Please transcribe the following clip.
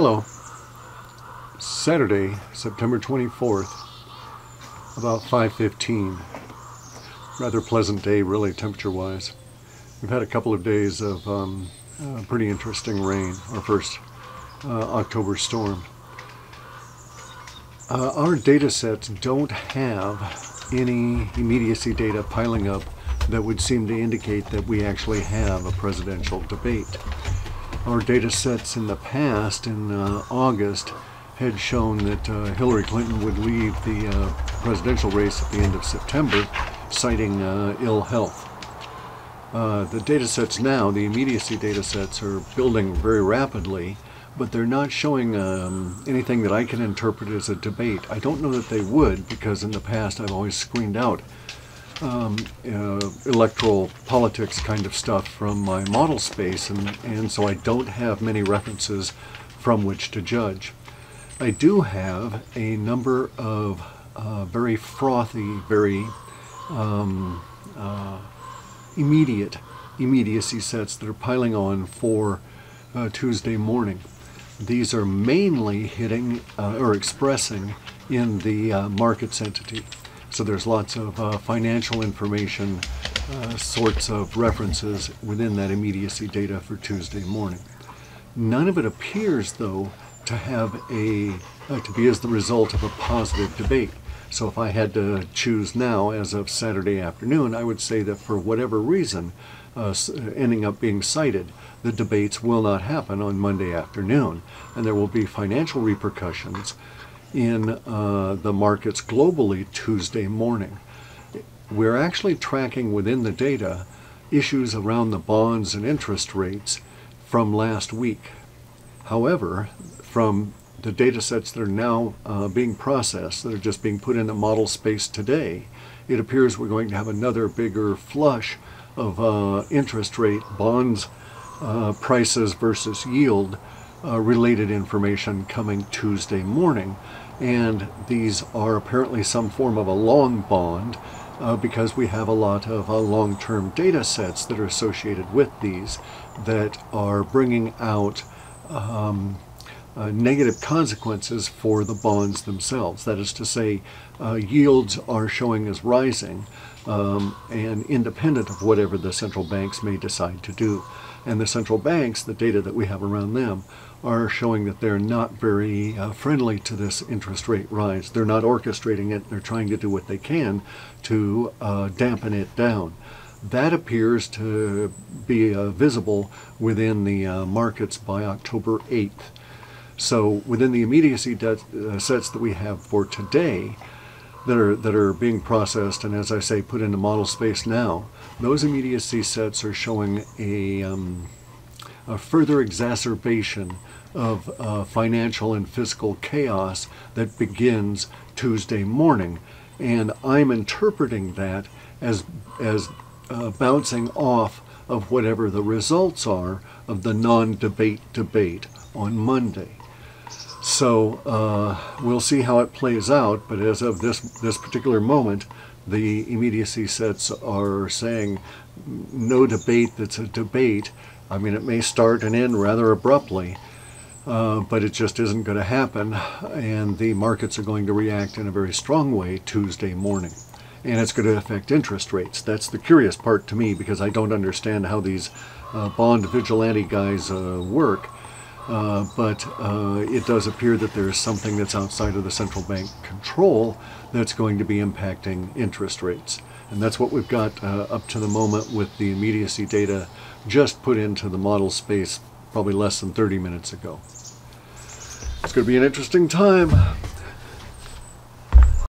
Hello. Saturday, September 24th, about 5:15. Rather pleasant day, really, temperature-wise. We've had a couple of days of pretty interesting rain, our first October storm. Our data sets don't have any immediacy data piling up that would seem to indicate that we actually have a presidential debate. Our data sets in the past, in August, had shown that Hillary Clinton would leave the presidential race at the end of September, citing ill health. The data sets now, the immediacy data sets, are building very rapidly, but they're not showing anything that I can interpret as a debate. I don't know that they would, because in the past I've always screened out electoral politics kind of stuff from my model space, and so I don't have many references from which to judge. I do have a number of very frothy, very immediacy sets that are piling on for Tuesday morning. These are mainly hitting or expressing in the markets entity. So there's lots of financial information, sorts of references within that immediacy data for Tuesday morning. None of it appears, though, to have to be as the result of a positive debate. So if I had to choose now, as of Saturday afternoon, I would say that for whatever reason, ending up being cited, the debates will not happen on Monday afternoon, and there will be financial repercussions in the markets globally Tuesday morning. We're actually tracking within the data issues around the bonds and interest rates from last week. However, from the data sets that are now being processed, that are just being put into model space today, it appears we're going to have another bigger flush of interest rate, bonds, prices versus yield related information coming Tuesday morning. And these are apparently some form of a long bond because we have a lot of long-term data sets that are associated with these that are bringing out negative consequences for the bonds themselves. That is to say, yields are showing as rising and independent of whatever the central banks may decide to do. And the central banks, the data that we have around them, are showing that they're not very friendly to this interest rate rise. They're not orchestrating it. They're trying to do what they can to dampen it down. That appears to be visible within the markets by October 8th. So within the immediacy sets that we have for today, that are being processed and, as I say, put into model space now, those immediacy sets are showing a further exacerbation of financial and fiscal chaos that begins Tuesday morning. And I'm interpreting that as bouncing off of whatever the results are of the non-debate debate on Monday. So we'll see how it plays out, but as of this particular moment, the immediacy sets are saying no debate that's a debate. I mean, it may start and end rather abruptly, but it just isn't going to happen, and the markets are going to react in a very strong way Tuesday morning. And it's going to affect interest rates. That's the curious part to me, because I don't understand how these bond vigilante guys work. But it does appear that there's something that's outside of the central bank control that's going to be impacting interest rates. And that's what we've got up to the moment with the immediacy data just put into the model space probably less than 30 minutes ago. It's going to be an interesting time.